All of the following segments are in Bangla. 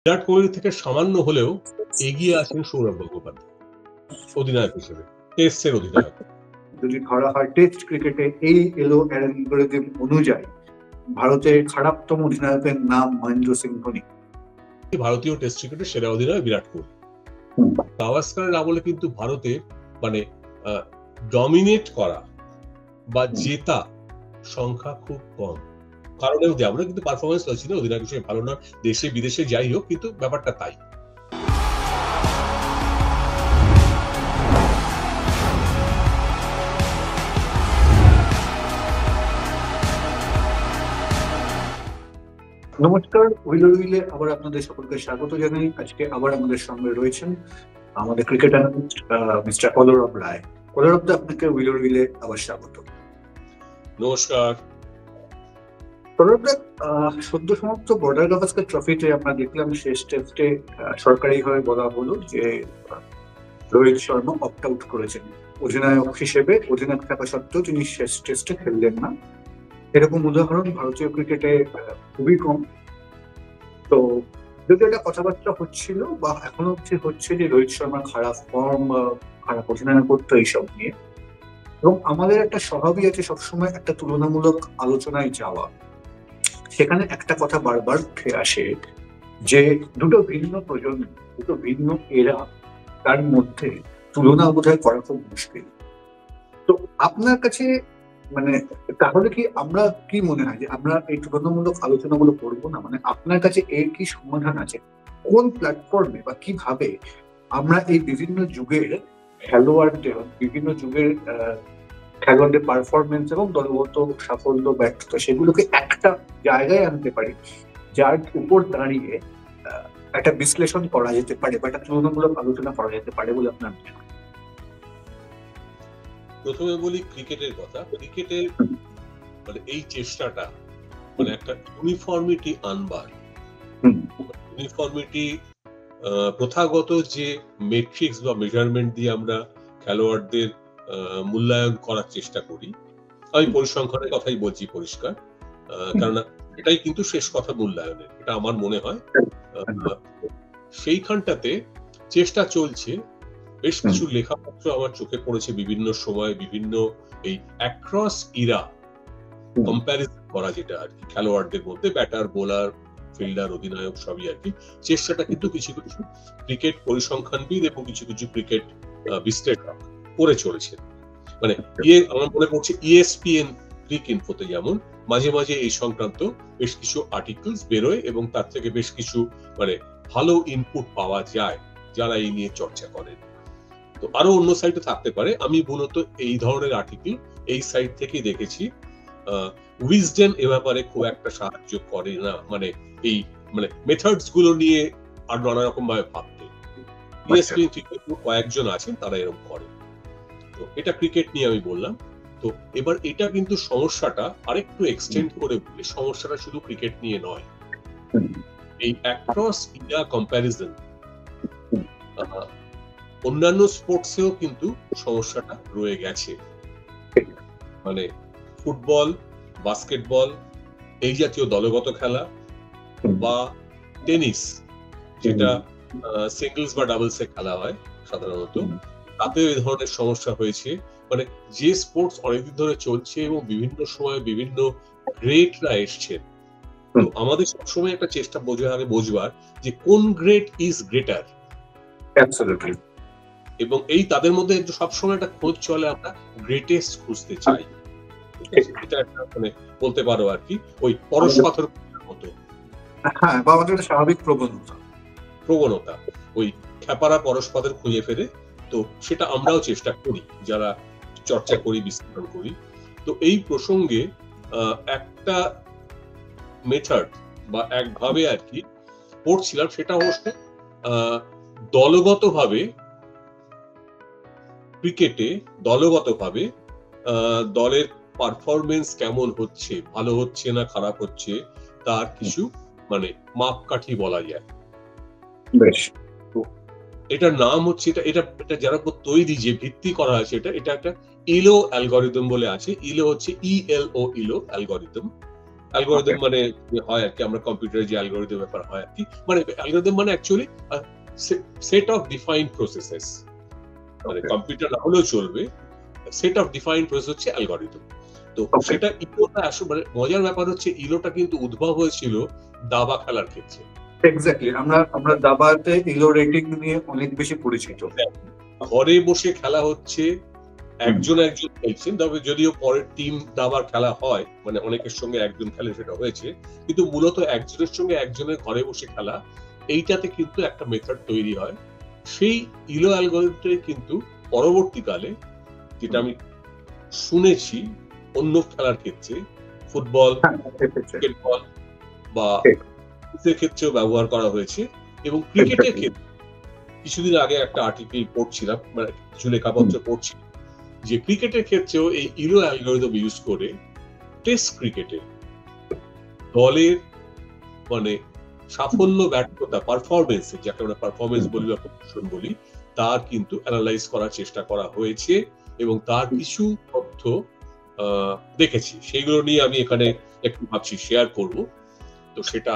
বিরাট কোহলি থেকে সামান্য হলেও এগিয়ে আছেন সৌরভ গঙ্গোপাধ্যায় অধিনায়ক হিসেবে, টেস্টের অধিনায়ক। যদি ধরা হয় টেস্ট ক্রিকেটে এই এলো অ্যালগরিদম অনুযায়ী ভারতের খারাপতম অধিনায়কের নাম মহেন্দ্র সিং ধোনি। ভারতীয় টেস্ট ক্রিকেটের সেরা অধিনায়ক বিরাট কোহলি। গাভাস্কারের আমলে কিন্তু ভারতে মানে ডমিনেট করা বা জেতা সংখ্যা খুব কম। কারণেও আমরা কিন্তু পারফরমেন্স করছি না, অধিনায়ক হিসেবে ভালো না, দেশে বিদেশে যাই হোক, কিন্তু ব্যাপারটা তাই। নমস্কার, উইলার উইলে আবার আপনাদের সকলকে স্বাগত জানাই। আজকে আবার আমাদের সঙ্গে রয়েছেন আমাদের ক্রিকেট অ্যানালিস্ট মিস্টার অলরব রায়। অলরব দা, আপনাকে উইলার উইলে আবার স্বাগত। নমস্কার। অলরব দা, সদ্য সমাপ্ত বর্ডার গাভাস্কার ট্রফিতে আমরা দেখলাম শেষ টেস্টে সরকারিভাবে বলা হলো যে রোহিত শর্মা অপ্ট আউট করেছেন অধিনায়ক হিসেবে। অধিনায়ক থাকা সত্ত্বেও তিনি শেষ টেস্টে খেললেন না। এরকম উদাহরণ ভারতীয় ক্রিকেটে খুবই কম। তো যদি একটা কথাবার্তা হচ্ছিল বা এখনো অব্দি হচ্ছে যে রোহিত শর্মার খারাপ ফর্ম, খারাপ অধিনায়কত্ব এইসব নিয়ে, এবং আমাদের একটা স্বভাবই আছে সবসময় একটা তুলনামূলক আলোচনায় যাওয়া। সেখানে একটা কথা বারবার উঠে আসে যে দুটো ভিন্ন প্রজন্ম, দুটো ভিন্ন এরা, তার মধ্যে তুলনা বোধহয় করা খুব মুশকিল। তো আপনার কাছে মানে তাহলে কি আমরা কি মনে হয় যে আমরা এই তুলনামূলক আলোচনাগুলো করবো না? মানে আপনার কাছে এর কি সমাধান আছে? কোন প্ল্যাটফর্মে বা কিভাবে আমরা এই বিভিন্ন যুগের খেলোয়াড়দের, বিভিন্ন যুগের খেলোয়াড়দের পারফরমেন্স এবং দলগত সাফল্য ব্যর্থতা সেগুলোকে একটা জায়গায় আনতে পারি, যার উপর দাঁড়িয়ে একটা বিশ্লেষণ করা যেতে পারে বা একটা তুলনামূলক আলোচনা করা যেতে পারে বলে আপনার মনে হয়? প্রথমে বলি ক্রিকেটের কথা। ক্রিকেটের মানে এই চেষ্টাটা মানে একটা ইউনিফর্মিটি আনবার, ইউনিফর্মিটি প্রথাগত যে মেট্রিক্স বা মেজারমেন্ট দিয়ে আমরা খেলোয়াড়দের মূল্যায়ন করার চেষ্টা করি, আমি পরিসংখ্যানের কথাই বলছি পরিষ্কার, কারণ এটাই কিন্তু শেষ কথা মূল্যায়নের, এটা আমার মনে হয়। সেইখানটাতে চেষ্টা চলছে। বেশ কিছু লেখাপত্র আমার চোখে পড়েছে বিভিন্ন সময়, বিভিন্ন এই অ্যাক্রস ইরা কম্প্যারিজন করা, যেটা আর কি খেলোয়াড়দের মধ্যে ব্যাটার, বোলার, ফিল্ডার, অধিনায়ক সবই আর কি। চেষ্টাটা কিন্তু কিছু কিছু ক্রিকেট পরিসংখ্যানবিদ এবং কিছু কিছু ক্রিকেট বিশ্লেষক করে চলেছে। মানে আমার মনে পড়ছে ESPN ক্রিক ইনফোতে যেমন মাঝে মাঝে এই সংক্রান্ত বেশ কিছু আর্টিকেলস বেরোয় এবং তার থেকে বেশ কিছু মানে ভালো ইনপুট পাওয়া যায় যারা এই নিয়ে চর্চা করেন। তো আরো অন্য সাইটে থাকতে পারে, আমি মূলত এই ধরনের আর্টিকেল এই সাইট থেকেই দেখেছি। উইজডেন এ ব্যাপারে খুব একটা সাহায্য করে না, মানে এই মানে মেথডস গুলো নিয়ে আর নানা রকম ভাবে ভাবতে। ESPN কয়েকজন আছেন তারা এরকম করে। তো এটা ক্রিকেট নিয়ে আমি বললাম। তো এবার এটা কিন্তু সমস্যাটা আরেকটু এক্সটেন্ড করে বলি, সমস্যাটা শুধু ক্রিকেট নিয়ে নয়, এই অ্যাক্রস ইন্ডিয়া কম্প্যারিজন অন্যান্য স্পোর্টসেও কিন্তু সমস্যাটা রয়ে গেছে। মানে ফুটবল, বাস্কেটবল, এই জাতীয় দলগত খেলা, বা টেনিস যেটা সিঙ্গলস বা ডাবলসে খেলা হয় সাধারণত, তাতেও এই ধরনের সমস্যা হয়েছে। মানে যে স্পোর্টস অনেকদিন ধরে চলছে এবং বিভিন্ন সময় বিভিন্ন গ্রেটরা এসছেন, তো আমাদের সবসময় একটা চেষ্টা বোঝবার যে কোন গ্রেট ইজ গ্রেটার, এবং এই তাদের মধ্যে সবসময় একটা খোঁজ চলে, আমরা গ্রেটেস্ট খুঁজতে চাই। এটা একটা মানে বলতে পারো আর কি ওই পরশ পাথর মতো, হ্যাঁ, বা আমাদের একটা স্বাভাবিক প্রবণতা ওই খ্যাপারা পরশ পাথর খুঁজে ফেরে। তো সেটা আমরাও চেষ্টা করি যারা চর্চা করি, বিশ্লেষণ করি। তো এই প্রসঙ্গে একটা মেথড বা একভাবে আর কি পড়ছিলাম, সেটা অবশ্য দলগতভাবে ক্রিকেটে দলগতভাবে দলের পারফরমেন্স কেমন হচ্ছে, ভালো হচ্ছে না খারাপ হচ্ছে, তার কিছু মানে মাপকাঠি বলা যায়। বেশ, এটার নাম হচ্ছে এটা যারা তৈরি, যে ভিত্তি করা আছে, এটা একটা ইলো অ্যালগরিদম বলে আছে। ইলো হচ্ছে ELO, ইলো অ্যালগরিদম। অ্যালগোরিদম মানে হয় আর কি, আমরা কম্পিউটারে যে অ্যালগোরিদম ব্যাপার হয় আর কি, মানে অ্যালগোরিদম মানে actually set of defined processes, মানে কম্পিউটার না হলেও চলবে, সেট অফ ডিফাইন্ড প্রসেস হচ্ছে অ্যালগোরিদম। তো সেটা ইলোটা আসলে মানে মজার ব্যাপার হচ্ছে ইলোটা কিন্তু উদ্ভব হয়েছিল দাবা খেলার ক্ষেত্রে। এক্স্যাক্টলি, আমরা দাবাতে ইলো রেটিং নিয়ে অনেক বেশি পরিচিত। ঘরে বসে খেলা হচ্ছে, একজন খেলছেন, তবে যদিও পরের টিম দাবার খেলা হয়, মানে অনেকের সঙ্গে একজন খেলে সেটা হয়েছে, কিন্তু মূলত একজনের সঙ্গে একজনের ঘরে বসে খেলা, এইটাতে কিন্তু একটা মেথড তৈরি হয়। সেই ইলো অ্যালগরিদমটাই কিন্তু পরবর্তীকালে, যেটা আমি শুনেছি অন্য খেলার ক্ষেত্রে, ফুটবল, ক্রিকেটবল বা ক্ষেত্রেও ব্যবহার করা হয়েছে, এবং ক্রিকেটের ক্ষেত্রে কিছুদিন আগে একটা আর্টিকেল পড়ছিলাম, মানে কিছু লেখাপত্র পড়ছিলাম, যে ক্রিকেটের ক্ষেত্রেও এই ইলো অ্যালগরিদম ইউজ করে টেস্ট ক্রিকেটে দলের মানে সাফল্য ব্যর্থতা পারফরমেন্স, যাকে আমরা পারফরমেন্স বলি বা প্রদর্শন বলি, তার কিন্তু অ্যানালাইজ করার চেষ্টা করা হয়েছে, এবং তার কিছু তথ্য দেখেছি, সেগুলো নিয়ে আমি এখানে একটু ভাবছি শেয়ার করব। তো সেটা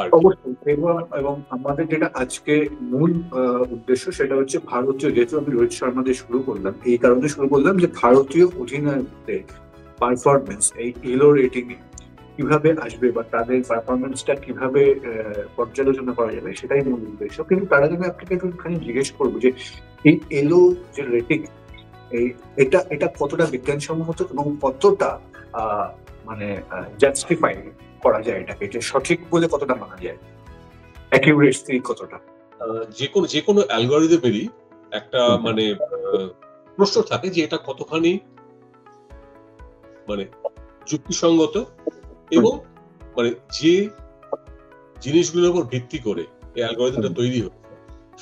এবং আমাদের যেটা আজকে মূল উদ্দেশ্য সেটা হচ্ছে ভারতীয়, যেহেতু আমি রোহিত শর্মা দিয়ে শুরু করলাম, এই কারণে শুরু করলাম যে ভারতীয় অধিনায়কদের পারফরমেন্স এই ইলো রেটিং এ কিভাবে আসবে বা তাদের পারফরমেন্সটা কিভাবে পর্যালোচনা করা যাবে, সেটাই মূল উদ্দেশ্য। কিন্তু তার জন্য আপনাকে একটুখানি জিজ্ঞেস করবো যে এই এলো যে রেটিং, এটা কতটা বিজ্ঞানসম্মত এবং কতটা মানে জাস্টিফাই করা যায়, এটাকে এটা সঠিক বলে কতটা মানা যায়, অ্যাকিউরেসি কতটা? যে কোনো অ্যালগরিদমেরই একটা মানে প্রশ্ন থাকে যে এটা কতখানি মানে যুক্তিসঙ্গত, এবং মানে যে জিনিসগুলোর উপর ভিত্তি করে এই অ্যালগরিদমটা তৈরি হচ্ছে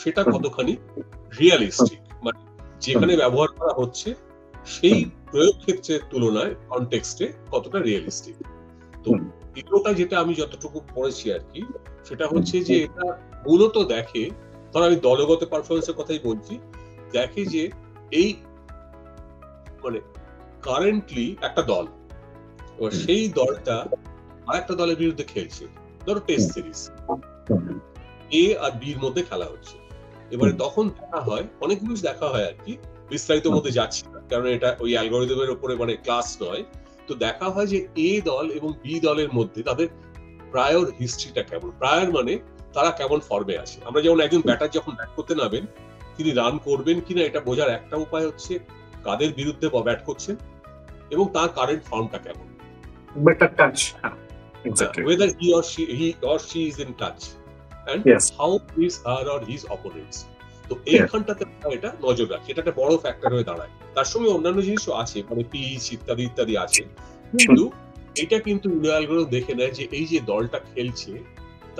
সেটা কতখানি রিয়ালিস্টিক, মানে যেখানে ব্যবহার করা হচ্ছে সেই প্রয়োগ ক্ষেত্রের তুলনায় কনটেক্সটে কতটা রিয়েলিস্টিক। তো দ্বিতীয়টা যেটা আমি যতটুকু পড়েছি আর কি, সেটা হচ্ছে যে এটা মূলত দেখে, ধর আমি দলগত পারফরমেন্সের কথাই বলছি, দেখে যে এই মানে কারেন্টলি একটা দল, এবার সেই দলটা আরেকটা দলের বিরুদ্ধে খেলছে, ধরো টেস্ট সিরিজ, এ আর বির মধ্যে খেলা হচ্ছে। এবারে তখন দেখা হয়, অনেক জিনিস দেখা হয় আর কি, বিস্তারিত মধ্যে যাচ্ছি না কারণ এটা ওই অ্যালগরিদমের উপরে মানে ক্লাস নয়। তো দেখা হয় যে এ দল এবং বি দলের মধ্যে তাদের প্রায়র হিস্ট্রিটা কেমন, প্রায়র মানে তারা কেমন ফর্মে আছে। আমরা যেমন একজন ব্যাটার যখন ব্যাট করতে নামেন, তিনি রান করবেন কিনা এটা বোঝার একটা উপায় হচ্ছে কাদের বিরুদ্ধে ব্যাট করছেন এবং তার কারেন্ট ফর্মটা কেমন, whether he or she is in touch and how is her or his opponents. তো এইখানটাতে এটা নজর রাখি, এটা একটা বড় ফ্যাক্টর হয়ে দাঁড়ায়। তার সঙ্গে অন্যান্য জিনিসও আছে, মানে পিচ ইত্যাদি ইত্যাদি আছে, কিন্তু এটা কিন্তু অ্যালগরিদম দেখে নেয় যে এই যে দলটা খেলছে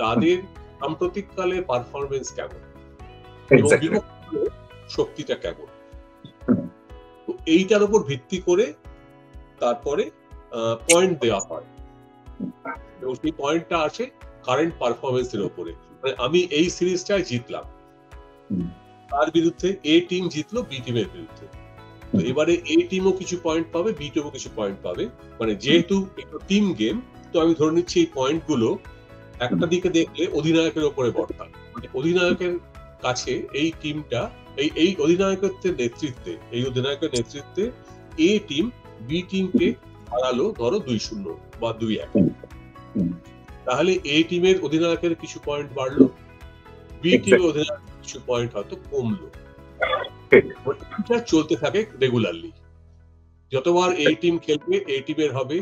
তাদের সাম্প্রতিককালে পারফরমেন্স কেমন এবং শক্তিটা কেমন। তো এইটার উপর ভিত্তি করে তারপরে পয়েন্ট দেওয়া হয়, এবং সেই পয়েন্টটা আসে কারেন্ট পারফরমেন্সের উপরে। মানে আমি এই সিরিজটায় জিতলাম, তার বিরুদ্ধে এ টিম জিতলো বি টিমের বিরুদ্ধে, তো এবারে এ টিমও কিছু পয়েন্ট পাবে, বি টিমও কিছু পয়েন্ট পাবে। মানে যেহেতু একটা টিম গেম, তো আমি ধরে নিচ্ছি এই পয়েন্টগুলো একটা দিকে দেখলে অধিনায়কের উপরে বর্তায়, মানে অধিনায়কের কাছে এই টিমটা এই অধিনায়কের নেতৃত্বে এ টিম বি টিমকে হারালো ধরো 2-0 বা 2-1, তাহলে এ টিমের অধিনায়কের কিছু পয়েন্ট বাড়লো, বি টিমের অধিনায়কের কিছু পয়েন্ট হয়তো কমলো। এটা চলতে থাকে রেগুলারলি, যতবার এ টিম খেলবে এ টিমের হবে,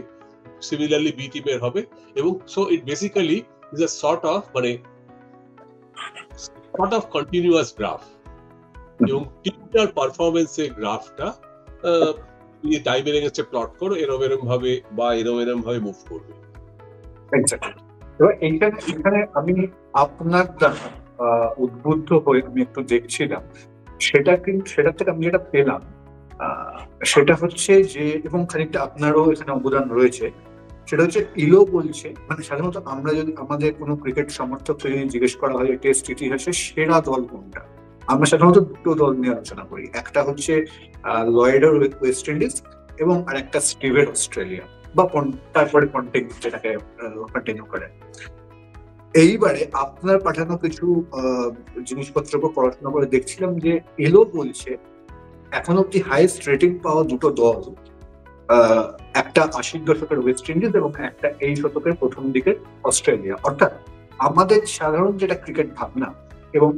সিমিলারলি বি টিমের হবে, এবং so it basically is a sort of continuous graph, এবং টিমটার পারফরমেন্সের গ্রাফটা টাইমের এগেইনস্টে প্লট করো, এরকম ভাবে বা এরকম ভাবে মুভ করবে। এখানে আমি আপনার উদ্বুদ্ধ হয়ে আমি একটু দেখছিলাম, সেটা থেকে আমি যেটা পেলাম সেটা হচ্ছে যে, এবং খানিকটা আপনারও এখানে অবদান রয়েছে, সেটা হচ্ছে ইলো বলছে, মানে সাধারণত আমরা যদি আমাদের কোনো ক্রিকেট সমর্থককে যদি জিজ্ঞেস করা হয় টেস্ট ইতিহাসে সেরা দল কোনটা, আমরা সাধারণত দুটো দল নিয়ে আলোচনা করি, একটা হচ্ছে লয়েডের ওয়েস্ট ইন্ডিজ এবং আর একটা স্টিভের অস্ট্রেলিয়া। বা তারপরে পন্টিং যেটাকে কন্টিনিউ করে। এইবারে আপনার পাঠানো কিছু জিনিসপত্র পড়াশোনা করে দেখছিলাম যে এলো বলছে এখন অব্দি হাইয়েস্ট রেটিং পাওয়া দুটো দল, একটা 80 দশকের ওয়েস্ট ইন্ডিজ এবং একটা এই শতকের প্রথম দিকের অস্ট্রেলিয়া। অর্থাৎ আমাদের সাধারণ যেটা ক্রিকেট ভাবনা এবং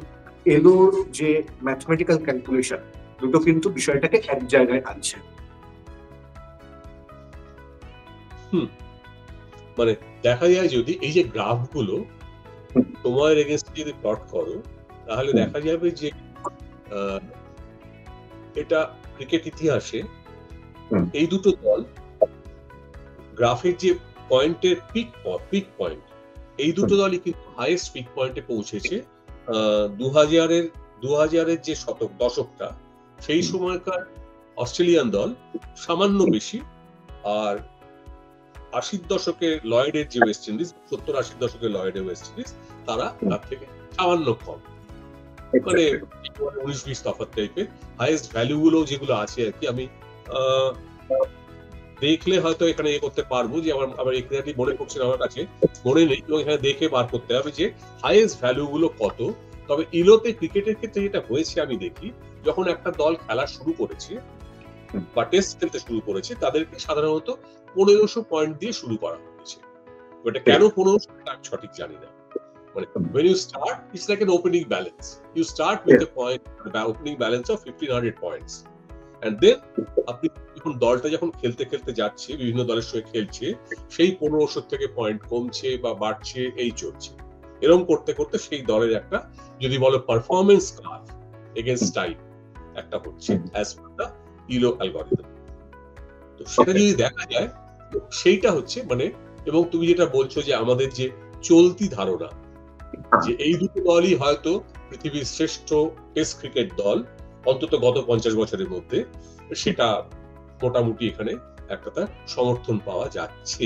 এলোর যে ম্যাথমেটিক্যাল ক্যালকুলেশন, দুটো কিন্তু বিষয়টাকে এক জায়গায় আনছে। মানে দেখা যায় যদি এই যে গ্রাফগুলো সময়ের এগেনস্টে যদি প্লট করো, তাহলে দেখা যাবে যে এটা ক্রিকেট ইতিহাসে এই দুটো দল গ্রাফের যে পয়েন্টের পিক পয়েন্ট, এই দুটো দলই কিন্তু হাইয়েস্ট পিক পয়েন্টে পৌঁছেছে 2000-এর যে দশকটা, সেই সময়কার অস্ট্রেলিয়ান দল সামান্য বেশি, আর 80 দশকের লয়েডের যে ওয়েস্ট ইন্ডিজ, 70-80 দশকের লয়েডের ওয়েস্ট ইন্ডিজ, তারা তার থেকে সামান্য কম, মানে 19-20 তফাৎ টাইপের। হাইয়েস্ট ভ্যালু গুলো যেগুলো আছে আর কি, আমি দেখলে হয়তো এখানে করতে পারবো, যে আমার এক্স্যাক্টলি মনে পড়ছে না, আমার কাছে মনে নেই, এবং এখানে দেখে বার করতে হবে যে হাইয়েস্ট ভ্যালু গুলো কত। তবে ইলোতে ক্রিকেটের ক্ষেত্রে যেটা হয়েছে আমি দেখি, যখন একটা দল খেলা শুরু করেছে বা টেস্ট খেলতে শুরু করেছে, তাদেরকে সাধারণত 1500 পয়েন্ট দিয়ে শুরু করা হয়েছে। এটা কেন 1500 সঠিক জানি না। মানে when you start, it's like an opening balance. You start with a point, opening balance of 1500 points, and then আপনি যখন দলটা যখন খেলতে খেলতে যাচ্ছে, বিভিন্ন দলের সঙ্গে খেলছে, সেই 1500 থেকে পয়েন্ট কমছে বা বাড়ছে, এই চলছে। এরকম করতে করতে সেই দলের একটা, যদি বলো পারফরমেন্স গ্রাফ এগেইনস্ট টাইম, একটা হচ্ছে as per the Elo algorithm. তো সেটা যদি দেখা যায়, সেইটা হচ্ছে মানে, এবং তুমি যেটা বলছো যে আমাদের যে চলতি ধারণা যে এই দুটো দলই হয়তো পৃথিবীর শ্রেষ্ঠ টেস্ট ক্রিকেট দল অন্তত গত 50 বছরের মধ্যে, সেটা মোটামুটি এখানে একটা তার সমর্থন পাওয়া যাচ্ছে।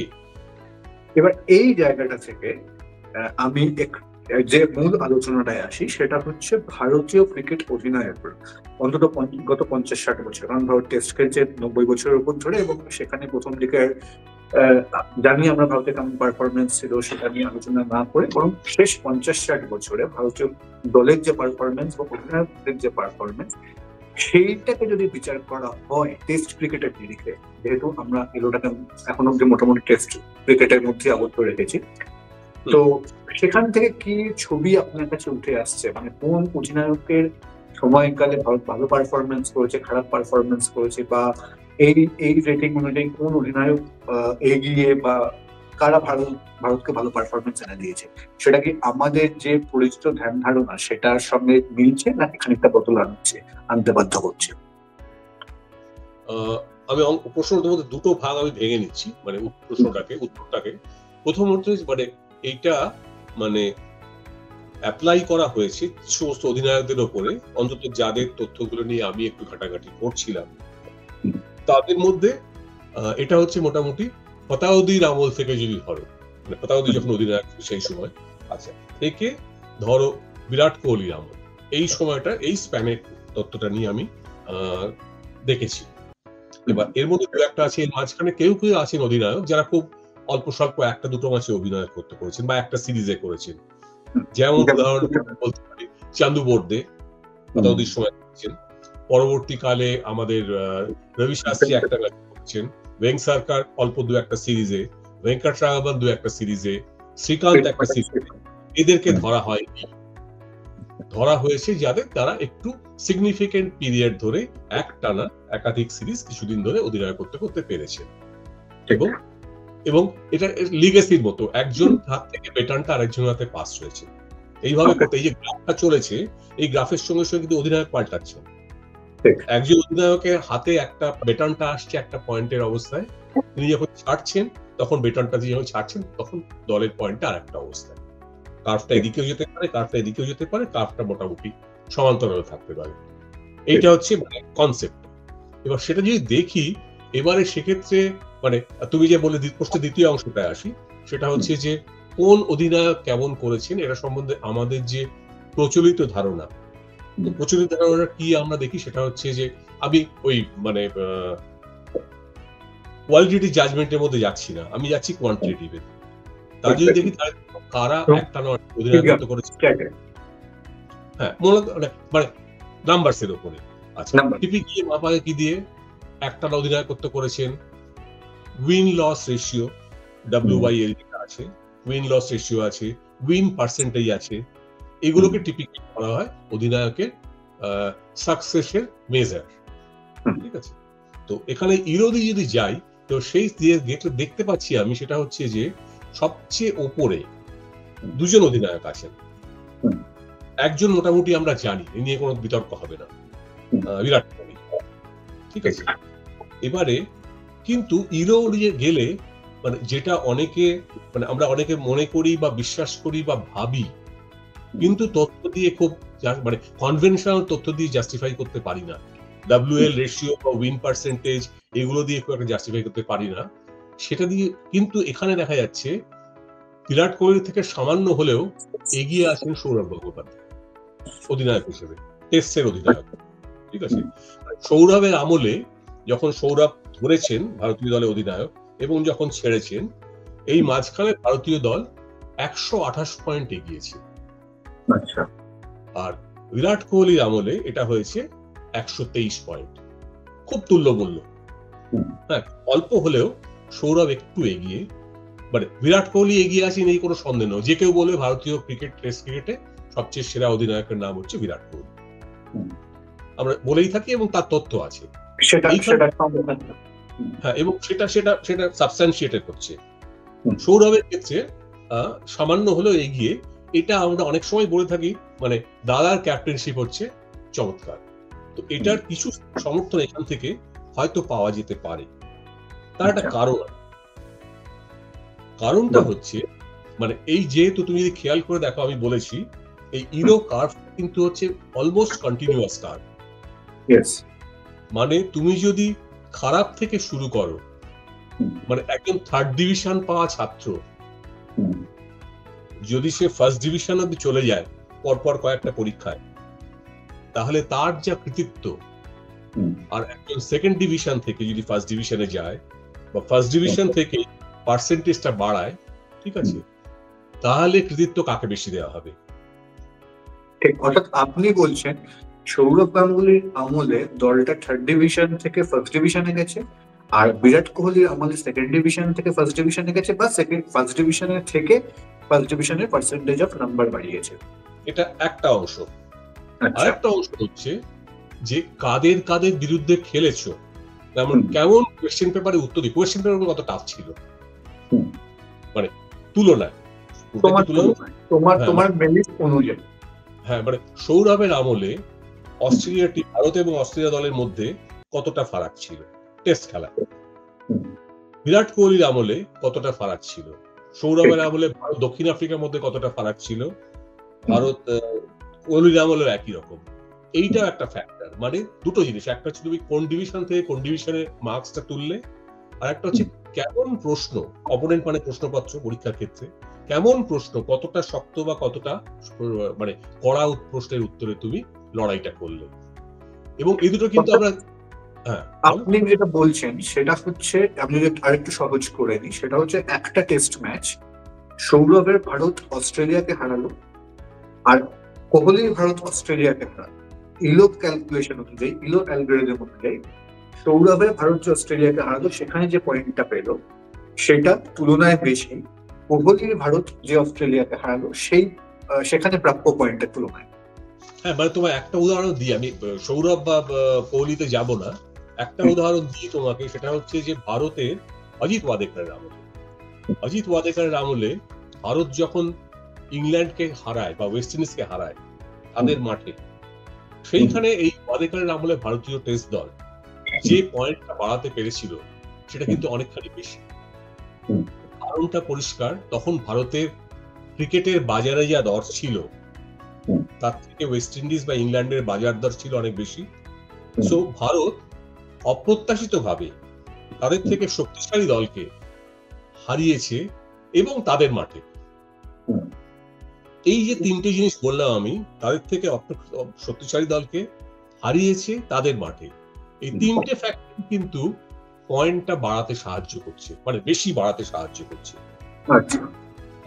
এবার এই জায়গাটা থেকে আমি যে মূল আলোচনাটায় আসি, সেটা হচ্ছে ভারতীয় ক্রিকেট অধিনায়ক অন্তত গত 50-60 বছর, কারণ ভারত টেস্ট খেলছে 90 বছরের উপর ধরে, এবং সেখানে প্রথম দিকের জানি আমরা ভারতের কেমন পারফরমেন্স ছিল সেটা নিয়ে আলোচনা না করে, বরং শেষ 50-60 বছরে ভারতীয় দলের যে পারফরমেন্স বা অধিনায়কদের যে পারফরমেন্স, সেইটাকে যদি বিচার করা হয় টেস্ট ক্রিকেটের নিরিখে, যেহেতু আমরা এলোটাকে এখন অব্দি মোটামুটি টেস্ট ক্রিকেটের মধ্যে আবদ্ধ রেখেছি, তো সেখান থেকে কি ছবি আপনার কাছে উঠে আসছে? মানে কোন অধিনায়কের সময়কালে ভারত ভালো পারফরমেন্স করেছে, খারাপ পারফরমেন্স করেছে, বা এই রেটিং অনুযায়ী কোন অধিনায়ক এগিয়ে, বা কারা ভারতকে ভালো পারফরমেন্স এনে দিয়েছে, সেটা কি আমাদের যে পরিচিত ধ্যান ধারণা সেটার সঙ্গে মিলছে, নাকি খানিকটা বদল আনতে বাধ্য করছে? আমি প্রশ্নটার মধ্যে দুটো ভাগ আমি ভেঙে নিচ্ছি, মানে উত্তরটাকে। প্রথমত মানে এইটা মানে অ্যাপ্লাই করা হয়েছে সমস্ত অধিনায়কদের ওপরে, অন্তত যাদের তথ্যগুলো নিয়ে আমি একটু ঘাটাঘাটি করছিলাম, তাদের মধ্যে এটা হচ্ছে মোটামুটি ফতাউদ্দির আমল থেকে যদি ধরো, মানে ফতাউদ্দিন যখন অধিনায়ক সেই সময়, আচ্ছা, থেকে ধরো বিরাট কোহলির আমল, এই সময়টা, এই স্প্যানের তথ্যটা নিয়ে আমি দেখেছি। এবার এর মধ্যে দু একটা আছে, এর মাঝখানে কেউ কেউ আছেন অধিনায়ক যারা খুব অল্প স্বল্প একটা দুটো ম্যাচে অভিনয় করতে করেছেন বা একটা সিরিজে করেছেন, যেমন উদাহরণ বলতে পারি চান্দু বর্দে ফতাউদ্দির সময় করেছেন, পরবর্তীকালে আমাদের রবি শাস্ত্রী একটা ম্যাচ করেছেন, ওয়েং সরকার অল্প দু একটা সিরিজে, ভেঙ্কটরাঘবন দু একটা সিরিজে, শ্রীকান্ত একটা সিরিজে। এদেরকে ধরা হয়েছে যাদের তারা একটু সিগনিফিকেন্ট পিরিয়ড ধরে একটানা একাধিক সিরিজ কিছুদিন ধরে অধিনায়ক করতে করতে পেরেছে, এবং এটা লিগেসির মতো, একজন হাত থেকে বেটনটা আরেকজনের হাতে পাস হয়েছে। এইভাবে করতে এই যে গ্রাফটা চলেছে, এই গ্রাফের সঙ্গে সঙ্গে কিন্তু অধিনায়ক পাল্টাচ্ছে। একজন অধিনায়কের হাতে একটা বেটনটা আসছে একটা পয়েন্টের অবস্থায়, তিনি যখন ছাড়ছেন তখন বেটনটা দিয়ে যখন ছাড়ছেন তখন দলের পয়েন্টটা আর একটা অবস্থায়, কার্ভটা এদিকেও যেতে পারে, কার্ভটা এদিকেও যেতে পারে, কার্ভটা মোটামুটি সমান্তরালে থাকতে পারে। এইটা হচ্ছে মানে কনসেপ্ট। এবার সেটা যদি দেখি, এবারে সেক্ষেত্রে মানে তুমি যে বলে প্রশ্নের দ্বিতীয় অংশটায় আসি, সেটা হচ্ছে যে কোন অধিনায়ক কেমন করেছেন, এটা সম্বন্ধে আমাদের যে প্রচলিত ধারণা, প্রচলিত ধারণা কি আমরা দেখি, সেটা হচ্ছে যে আমি ওই মানে কোয়ালিটেটিভ জাজমেন্টের মধ্যে যাচ্ছি না, আমি যাচ্ছি কোয়ান্টিটেটিভে। তার যদি দেখি কারা একটা অধিনায়কত্ব করেছে, হ্যাঁ মানে নাম্বারস এর উপরে। আচ্ছা, টিপিক্যালি মাপাকে কি দিয়ে একটা অধিনায়কত্ব করেছেন? উইন লস রেশিও, WYL আছে, উইন লস রেশিও আছে, উইন পার্সেন্টেজ আছে, এগুলোকে টিপিক্যালি বলা হয় অধিনায়কের সাকসেসের মেজার। ঠিক আছে, তো এখানে ইরোদি যদি যাই, তো সেই দেখতে পাচ্ছি আমি, সেটা হচ্ছে যে সবচেয়ে ওপরে দুজন অধিনায়ক আছেন। একজন মোটামুটি আমরা জানি, এ নিয়ে কোনো বিতর্ক হবে না, বিরাট কোহলি। ঠিক আছে, এবারে কিন্তু ইরো গেলে মানে যেটা অনেকে মানে আমরা অনেকে মনে করি বা বিশ্বাস করি বা ভাবি, কিন্তু তথ্য দিয়ে খুব মানে কনভেনশনাল তথ্য দিয়ে জাস্টিফাই করতে পারি না। WL রেশিও বা উইন পার্সেন্টেজ এগুলো দিয়ে খুব একটা জাস্টিফাই করতে পারি না, সেটা দিয়ে। কিন্তু এখানে দেখা যাচ্ছে বিরাট কোহলি থেকে সামান্য হলেও এগিয়ে আছেন সৌরভ গঙ্গোপাধ্যায় অধিনায়ক হিসেবে, টেস্টের অধিনায়ক। ঠিক আছে, সৌরভের আমলে যখন সৌরভ ধরেছেন ভারতীয় দলের অধিনায়ক এবং যখন ছেড়েছেন, এই মাঝখানে ভারতীয় দল 128 পয়েন্ট এগিয়েছে। আচ্ছা, আর বিরাট কোহলির আমলে এটা হয়েছে 123 পয়েন্ট, খুব তুল্যমূল্য। হ্যাঁ, অল্প হলেও সৌরভ একটু এগিয়ে, মানে বিরাট কোহলি এগিয়ে আছেন এই কোনো সন্দেহ নেই। যে কেউ বলবে ভারতীয় ক্রিকেট, টেস্ট ক্রিকেটে সবচেয়ে সেরা অধিনায়কের নাম হচ্ছে বিরাট কোহলি, আমরা বলেই থাকি এবং তার তথ্য আছে। হ্যাঁ, এবং সেটা সাবস্ট্যান্সিয়েটেড হচ্ছে। সৌরভের ক্ষেত্রে সামান্য হলেও এগিয়ে, এটা আমরা অনেক সময় বলে থাকি, মানে দাদার ক্যাপ্টেনশিপ হচ্ছে চমৎকার। তো এটার কিছু সমর্থন এখান থেকে হয়তো পাওয়া যেতে পারে। তার একটা কারণটা হচ্ছে, মানে এই যেহেতু তুমি যদি খেয়াল করে দেখো, আমি বলেছি এই ইরো কার্ভ কিন্তু হচ্ছে অলমোস্ট কন্টিনিউয়াস কার্ভ। মানে তুমি যদি খারাপ থেকে শুরু করো, মানে একজন 3rd ডিভিশন পাওয়া ছাত্র যদি সে 1st ডিভিশন অব্দি চলে যায় পরপর কয়েকটা পরীক্ষায়, তাহলে তার যা কৃতিত্ব, আর একজন 2nd ডিভিশন থেকে যদি 1st ডিভিশনে যায় বা 1st ডিভিশন থেকে পার্সেন্টেজটা বাড়ায়, ঠিক আছে, তাহলে কৃতিত্ব কাকে বেশি দেওয়া হবে? ঠিক, অর্থাৎ আপনি বলছেন সৌরভ গাঙ্গুলির আমলে দলটা 3rd ডিভিশন থেকে 1st ডিভিশনে গেছে, আর বিরাট কোহলির আমলে 2nd ডিভিশন থেকে 1st ডিভিশনে গেছে, বা 1st ডিভিশনের থেকে 1st ডিভিশনের পার্সেন্টেজ অফ নাম্বার বাড়িয়েছে। এটা একটা অংশ। আরেকটা অংশ হচ্ছে যে কাদের কাদের বিরুদ্ধে খেলেছো, যেমন কেমন কোয়েশ্চেন পেপারে উত্তর দিই, কোয়েশ্চেন পেপার কত টাফ ছিল, মানে তুলনায় তোমার মেরিট অনুযায়ী। হ্যাঁ, মানে সৌরভের আমলে অস্ট্রেলিয়া ভারত এবং অস্ট্রেলিয়া দলের মধ্যে কতটা ফারাক ছিল টেস্ট খেলায়, বিরাট কোহলির আমলে কতটা ফারাক ছিল, সৌরভের আমলে ভারত দক্ষিণ আফ্রিকার মধ্যে কতটা ফারাক ছিল, ভারত কোহলির আমলের একই রকম। এইটাও একটা ফ্যাক্টর। মানে দুটো জিনিস, একটা হচ্ছে তুমি কোন ডিভিশন থেকে কোন ডিভিশনের মার্কসটা তুললে, আর একটা হচ্ছে কেমন প্রশ্ন, অপোনেন্ট মানে প্রশ্নপত্র পরীক্ষার ক্ষেত্রে কেমন প্রশ্ন, কতটা শক্ত বা কতটা মানে কড়া প্রশ্নের উত্তরে তুমি লড়াইটা করলে। এবং এই দুটো কিন্তু আমরা, আপনি যেটা বলছেন সেটা হচ্ছে, আমি যদি আরেকটু সহজ করে দিই, সেটা হচ্ছে একটা টেস্ট ম্যাচ সৌরভের ভারত অস্ট্রেলিয়াকে হারালো, আর কোহলির ভারত অস্ট্রেলিয়াকে হারালো। ইলো ক্যালকুলেশন অনুযায়ী, ইলো অ্যালগরিদম অনুযায়ী সৌরভের ভারত যে অস্ট্রেলিয়াকে হারালো সেখানে যে পয়েন্টটা পেল সেটা তুলনায় বেশি কোহলির ভারত যে অস্ট্রেলিয়াকে হারালো সেখানে প্রাপ্য পয়েন্টের তুলনায়। হ্যাঁ, মানে তোমার একটা উদাহরণ দিই, আমি সৌরভ বা কোহলিতে যাব না, একটা উদাহরণ দিই তোমাকে, সেটা হচ্ছে যে ভারতের অজিত ওয়াদেকারের আমলে, অজিত ওয়াদেকারের আমলে ভারত যখন ইংল্যান্ডকে হারায় বা ওয়েস্ট ইন্ডিজকে হারায় তাদের মাঠে, সেইখানে এই ওয়াদেকারের আমলে ভারতীয় টেস্ট দল যে পয়েন্টটা বাড়াতে পেরেছিল সেটা কিন্তু অনেকখানি বেশি। কারণটা পরিষ্কার, তখন ভারতের ক্রিকেটের বাজারে যা দর ছিল তার থেকে ওয়েস্ট ইন্ডিজ বা ইংল্যান্ডের বাজার দর ছিল অনেক বেশি। সো ভারত অপ্রত্যাশিতভাবে তাদের থেকে শক্তিশালী দলকে হারিয়েছে এবং তাদের মাঠে। এই যে তিনটে জিনিস বললাম আমি, তাদের থেকে শক্তিশালী দলকে হারিয়েছে তাদের মাঠে, এই তিনটে ফ্যাক্টর কিন্তু পয়েন্টটা বাড়াতে সাহায্য করছে, মানে বেশি বাড়াতে সাহায্য করছে। আচ্ছা,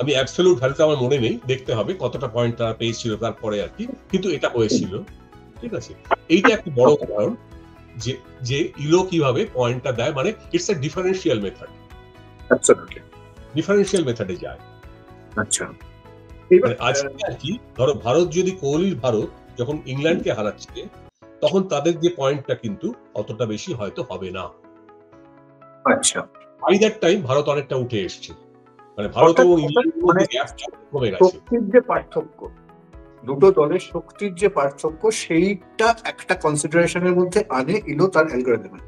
আমি অ্যাবসলিউট ভ্যালুটা আমার মনে নেই, দেখতে হবে কতটা পয়েন্ট তারা পেয়েছিল তারপরে আর কি, কিন্তু এটা হয়েছিল। ঠিক আছে, এইটা একটা বড় উদাহরণ যে যে ইলো কিভাবে পয়েন্টটা দেয়, মানে it's a differential method, absolutely differential মেথডে যায়। আচ্ছা। মানে আজকে আর কি, ধরো ভারত যদি কোহলির ভারত যখন ইংল্যান্ডকে হারাচ্ছে, তখন তাদের যে পয়েন্টটা কিন্তু অতটা বেশি হয়তো হবে না। আচ্ছা, বাই দ্যাট টাইম ভারত অনেকটা উঠে এসছে, মানে ভারত এবং ইংল্যান্ডের মধ্যে গ্যাপটা কমে গেছে। শক্তির যে পার্থক্য, দুটো দলের শক্তির যে পার্থক্য, সেইটা একটা কনসিডারেশনের মধ্যে আনে ইলো তার অ্যালগরিদমে।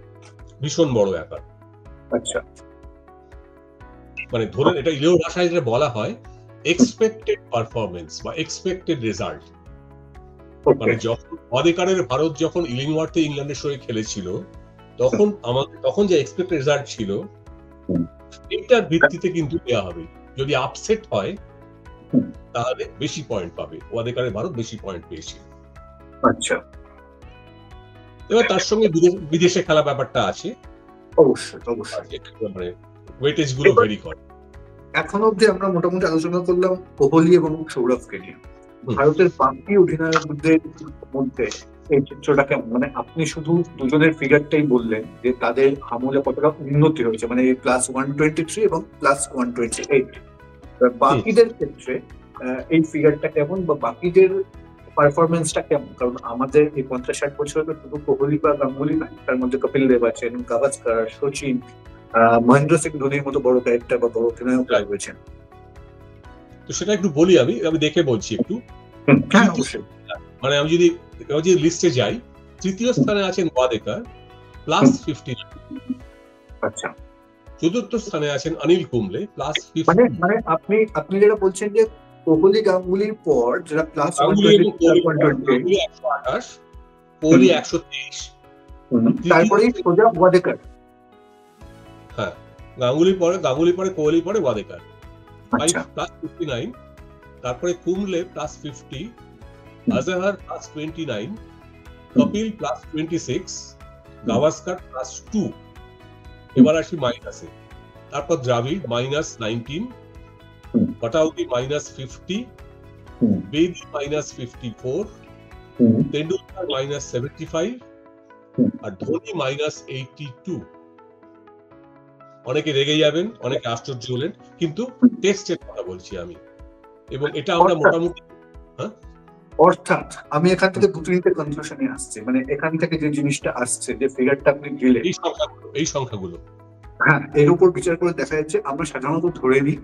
ভীষণ বড় ব্যাপার। আচ্ছা, মানে ধরেন এটা ইলোর ভাষায় যেটা বলা হয় এক্সপেক্টেড পারফরমেন্স বা এক্সপেক্টেড রেজাল্ট। মানে যখন ওয়াদেকারের ভারত যখন ইলিংওয়ার্থে ইংল্যান্ডের সঙ্গে খেলেছিল, তখন যে এক্সপেক্টেড রেজাল্ট ছিল এটার ভিত্তিতে কিন্তু দেওয়া হবে। যদি আপসেট হয় তাহলে বেশি পয়েন্ট পাবে, ওয়াদেকারের ভারত বেশি পয়েন্ট পেয়েছিল। আচ্ছা, এবার তার সঙ্গে বিদেশে খেলা ব্যাপারটা আছে, অবশ্যই অবশ্যই, মানে ওয়েটেজ গুলো ভেরি করে। এখন অব্দি আমরা মোটামুটি আলোচনা করলাম কোহলি এবং সৌরভকে নিয়ে। ভারতের বাকি অধিনায়কদের মধ্যে এই চিত্রটা কেমন? মানে আপনি শুধু দুজনের ফিগারটাই বললেন যে তাদের আমলে কতটা উন্নতি হয়েছে, মানে +123 এবং +128। বাকিদের ক্ষেত্রে এই ফিগারটা কেমন বা বাকিদের পারফরমেন্সটা কেমন? কারণ আমাদের এই 50-60 বছরে তো শুধু কোহলি বা গাঙ্গুলি নয়, তার মধ্যে কপিল দেব আছেন, গাভাস্কার, সচিন, মহেন্দ্র সিং ধোনির মতো বড় ক্যারেক্টার বা বড় অধিনায়ক রয়েছেন। তো সেটা একটু বলি, আমি দেখে বলছি একটু। মানে আমি যদি লিস্টে যাই, তৃতীয় স্থানে আছেন ওয়াদেকার +59। আচ্ছা, চতুর্থ স্থানে আছেন অনিল কুম্বলে +50। মানে আপনি যেটা বলছেন যে কোহলি গাঙ্গুলির পর যারা +128, কোহলি 123, তারপরে সোজা ওয়াদেকার। হ্যাঁ, গাঙ্গুলি পরে কোহলি পরে ওয়াদেকার +59, তারপরে কুম্বলে +50, আজহার +29, কপিল +26, গাভাস্কার +2। এবার আসি মাইনাসে, তারপর দ্রাবিড় -19, পাটাউদি -50, বেদি -54, তেন্ডুলকার -75 আর ধোনি -82। অনেকে রেগে যাবেন, অনেকে আশ্চর্য হলেন, কিন্তু টেস্টের কথা বলছি আমি, এবং এটা আমরা মোটামুটি। অর্থাৎ আমি এখান থেকে দুটো কনফিউশনে আসছে, মানে এখান থেকে যে জিনিসটা আসছে, যে ফিগারটা আপনি দিলেন, এই সংখ্যাগুলো, হ্যাঁ, এর উপর বিচার করে দেখা যাচ্ছে আমরা সাধারণত ধরে নিই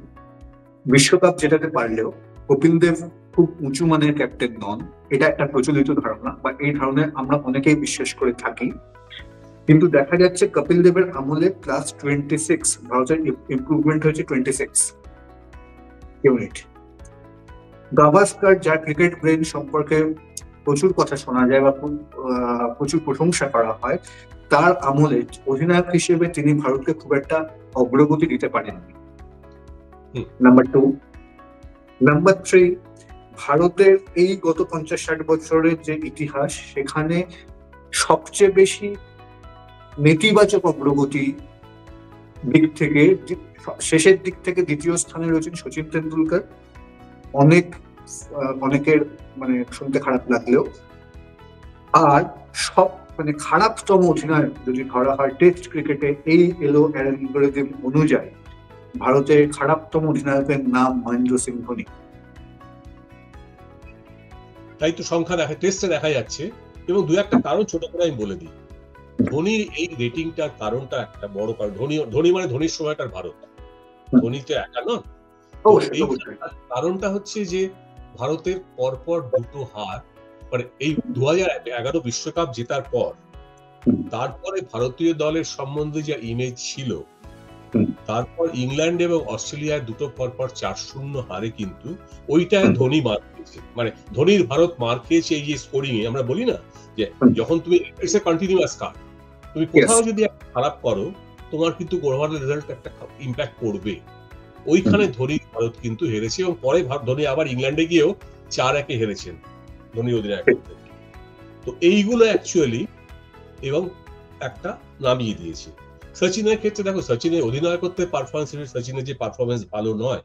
বিশ্বকাপ জেতাতে পারলেও কপিল দেব খুব উঁচু মানের ক্যাপ্টেন নন। এটা একটা প্রচলিত ধারণা, বা এই ধারণায় আমরা অনেকেই বিশ্বাস করে থাকি। কিন্তু দেখা যাচ্ছে কপিল দেবের আমলে +26 ভারতের ইমপ্রুভমেন্ট হয়েছে 26 ইউনিট। গাভাস্কার, যার ক্রিকেট ব্রেন সম্পর্কে প্রচুর কথা শোনা যায় বা প্রচুর প্রশংসা করা হয়, তার আমলে অধিনায়ক হিসেবে তিনি ভারতকে খুব একটা অগ্রগতি দিতে পারেননি। নাম্বার 2। নাম্বার 3, ভারতের এই গত 50-60 বছরের যে ইতিহাস, সেখানে সবচেয়ে বেশি নেতিবাচক অগ্রগতি দিক থেকে, শেষের দিক থেকে দ্বিতীয় স্থানে রয়েছেন সচিন তেন্ডুলকার। অনেকের মানে শুনতে খারাপ লাগলেও, আর সব মানে খারাপতম অধিনায়ক যদি ধরা হয় টেস্ট ক্রিকেটে এই এলো অ্যালগরিদম অনুযায়ী, ভারতের খারাপতম অধিনায়কের নাম মহেন্দ্র সিং ধোনি। তাই তো সংখ্যা টেস্টে দেখা যাচ্ছে। এবং দু একটা কারণ ছোট করে আমি বলে দিই। ধোনির এই রেটিংটার কারণটা একটা বড় কারণ, ধোনি মানে ধোনির সময়টার ভারত, ধোনি তো একা নন। কারণটা হচ্ছে যে ভারতের পরপর দুটো হার, মানে এই 2011 বিশ্বকাপ জেতার পর, তারপরে ভারতীয় দলের সম্বন্ধে যে ইমেজ ছিল, তারপর ইংল্যান্ড এবং অস্ট্রেলিয়ার দুটো পরপর 4-0 হারে কিন্তু ওইটায় ধোনি মার খেয়েছে। মানে ধোনির ভারত মার খেয়েছে এই যে স্কোরিং এ। আমরা বলি না যে যখন তুমি ইটস এ কন্টিনিউয়াস কাজ, তুমি কোথাও যদি খারাপ করো, তোমার কিন্তু ওভারঅল রেজাল্ট একটা ইম্প্যাক্ট করবে। ওইখানে ধোনির ভারত কিন্তু হেরেছে, এবং পরে ধোনি আবার ইংল্যান্ডে গিয়েও 4-1 হেরেছেন ধোনি অধিনায়ক। তো এইগুলো অ্যাকচুয়ালি এবং একটা নামিয়ে দিয়েছে। সচিনের ক্ষেত্রে দেখো, সচিনের অধিনায়কত্বের পারফরমেন্স, সচিনের যে পারফরমেন্স ভালো নয়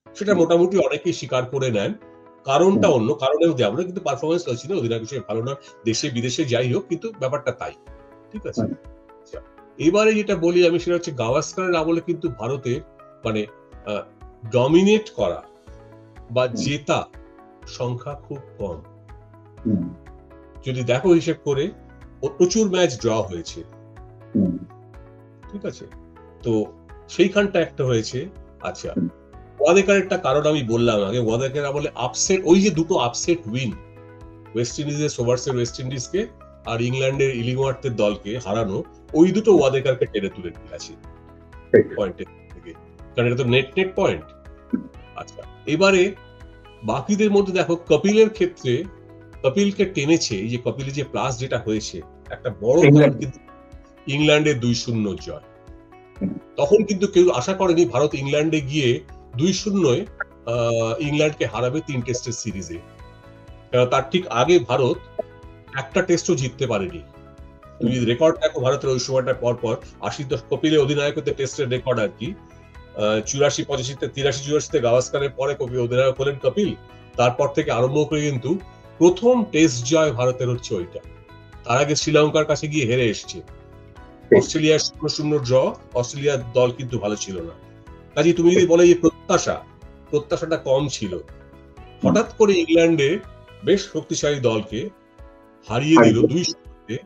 সেটা মোটামুটি অনেকেই স্বীকার করে নেন। কারণটা অন্য কারণেও যাবো না, কিন্তু পারফরমেন্স সচিনের অধিনায়ক হিসেবে ভালো নয়, দেশে বিদেশে যাই হোক, কিন্তু ব্যাপারটা তাই। ঠিক আছে, এবারে যেটা বলি আমি সেটা হচ্ছে গাভাস্কারের আমলে কিন্তু ভারতের মানে ডমিনেট করা বা জেতা সংখ্যা খুব কম। যদি দেখো হিসেব করে, প্রচুর ম্যাচ ড্র হয়েছে। ঠিক আছে, তো সেইখানটা একটা হয়েছে। আচ্ছা, ওয়াদেকারেরটা কারণ আমি বললাম আগে, ওয়াদেকার আমলে আপসেট, ওই যে দুটো আপসেট উইন, ওয়েস্ট ইন্ডিজের সোভার্সের ওয়েস্ট ইন্ডিজকে আর ইংল্যান্ডের ইলিংওয়ার্থের দলকে হারানো, ওই দুটো ওয়াদেকারকে টেনে তুলে দিয়েছে পয়েন্টের থেকে, কারণ এটা তো নেট পয়েন্ট। আচ্ছা, এবারে বাকিদের মধ্যে দেখো কপিলের ক্ষেত্রে, কপিলকে টেনেছে এই যে কপিলের যে প্লাস যেটা হয়েছে, একটা বড় দল কিন্তু ইংল্যান্ডের 2-0 জয়। তখন কিন্তু কেউ আশা করেনি ভারত ইংল্যান্ডে গিয়ে 2-0 ইংল্যান্ডকে হারাবে 3 টেস্টের সিরিজে। তার ঠিক আগে ভারত একটা টেস্টও জিততে পারেনি। তুমি রেকর্ড দেখো ভারতের ওই সময়টা পর পর 80 কপিলের অধিনায়কত্বে টেস্টের রেকর্ড আর কি, 84-85-তে 83-84-তে গাভাস্কারের পরে কপিল অধিনায়ক হলেন কপিল। তারপর থেকে আরম্ভ করে কিন্তু প্রথম টেস্ট জয় ভারতের হচ্ছে ওইটা। তার আগে শ্রীলঙ্কার কাছে গিয়ে হেরে এসছে, অস্ট্রেলিয়ার 0-0 ড্র, অস্ট্রেলিয়ার দল কিন্তু ভালো ছিল না। কাজে তুমি যদি বলে যে প্রত্যাশাটা কম ছিল, হঠাৎ করে ইংল্যান্ডে বেশ শক্তিশালী দলকে হারিয়ে দিল 2-0-তে,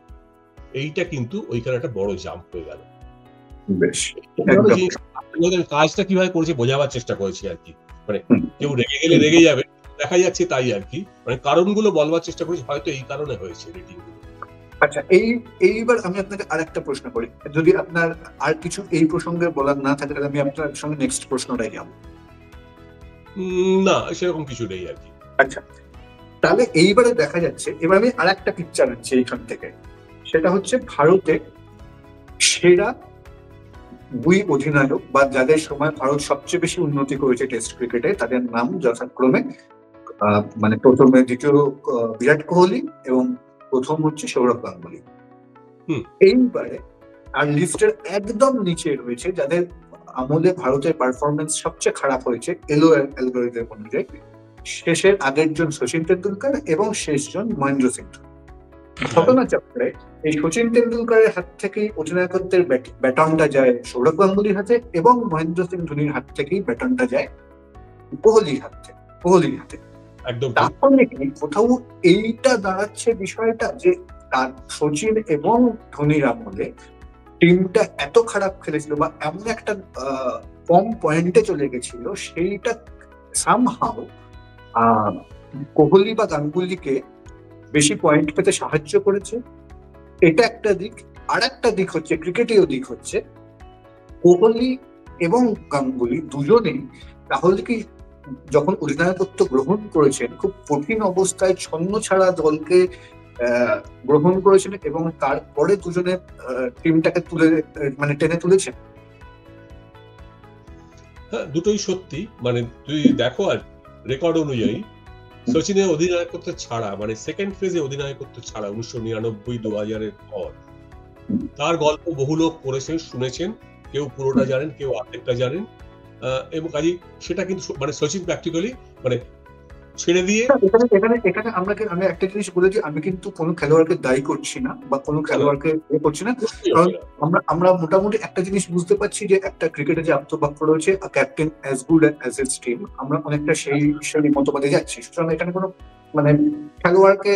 এইটা কিন্তু ওইখানে একটা বড় জাম্প হয়ে গেল। কাজটা কিভাবে করেছে বোঝাবার চেষ্টা করেছি আর কি, মানে কেউ রেগে গেলে রেগে যাবে, দেখা যাচ্ছে তাই আর কি, মানে কারণগুলো বলবার চেষ্টা করেছি, হয়তো এই কারণে হয়েছে রেটিং গুলো। আচ্ছা, এইবার আমি আপনাকে আরেকটা প্রশ্ন করি, যদি আপনার আর কিছু এই প্রসঙ্গে বলার না থাকে তাহলে আমি আপনার সঙ্গে নেক্সট প্রশ্নটাই যাব। না, সেরকম কিছু নেই আর কি। আচ্ছা, তাহলে এইবারে দেখা যাচ্ছে, এবার আমি আরেকটা পিকচার আনছি এইখান থেকে, সেটা হচ্ছে ভারতে সেরা 2 অধিনায়ক বা যাদের সময় ভারত সবচেয়ে বেশি উন্নতি করেছে টেস্ট ক্রিকেটে, তাদের নাম যথাক্রমে মানে প্রথমে দ্বিতীয় বিরাট কোহলি এবং প্রথম হচ্ছে সৌরভ গাঙ্গুলি। এইবারে আর লিস্টের একদম নিচে রয়েছে যাদের আমলে ভারতের পারফরমেন্স সবচেয়ে খারাপ হয়েছে এলো অ্যালগরিদম অনুযায়ী, শেষের আগের জন শচীন তেন্ডুলকর এবং শেষজন মহেন্দ্র সিং ধোনি। ঘটনাচক্রে এই শচীন তেন্ডুলকরের হাত থেকেই অধিনায়কত্বের ব্যাটনটা যায় সৌরভ গাঙ্গুলির হাতে, এবং মহেন্দ্র সিং ধোনির হাত থেকেই ব্যাটনটা যায় কোহলির হাতে। তাহলে কি কোথাও এইটা দাঁড়াচ্ছে বিষয়টা যে তার শচীন এবং ধোনির আমলে টিমটা এত খারাপ খেলেছিল বা এমন একটা কম পয়েন্টে চলে গেছিল, সেইটা সামহাও কোহলি বা গাঙ্গুলিকে বেশি পয়েন্ট পেতে সাহায্য করেছে। এটা একটা দিক। আর একটা দিক হচ্ছে, ক্রিকেটীয় দিক হচ্ছে, কোহলি এবং গাঙ্গুলি দুজনেই তাহলে কি যখন অধিনায়কত্ব গ্রহণ করেছেন খুব কঠিন অবস্থায় ছন্ন ছাড়া দলকে গ্রহণ করেছেন এবং তারপরে দুজনে টিমটাকে মানে টেনে তুলেছেন। হ্যাঁ, দুটোই সত্যি। মানে তুই দেখো আর রেকর্ড অনুযায়ী সচিনের অধিনায়কত্ব ছাড়া, মানে সেকেন্ড ফেজে অধিনায়কত্ব ছাড়া 1999-2000 এর পর তার গল্প বহু লোক পড়েছেন, শুনেছেন, কেউ পুরোটা জানেন, কেউ অর্ধেকটা জানেন, এবং কাজে সেটা কিন্তু মানে সচিন প্র্যাকটিক্যালি মানে ছেড়ে দিয়ে। এখানে আমি একটা জিনিস বলেছি, আমি কিন্তু কোনো খেলোয়াড়কে দায়ী করছি না বা কোনো খেলোয়াড়কে করছি না, কারণ আমরা মোটামুটি একটা জিনিস বুঝতে পারছি যে একটা ক্রিকেটে যে আত্মবাক্য রয়েছে, captain as good as his team, আমরা অনেকটা সেই মতবাদে যাচ্ছি। সুতরাং এখানে কোনো মানে খেলোয়াড়কে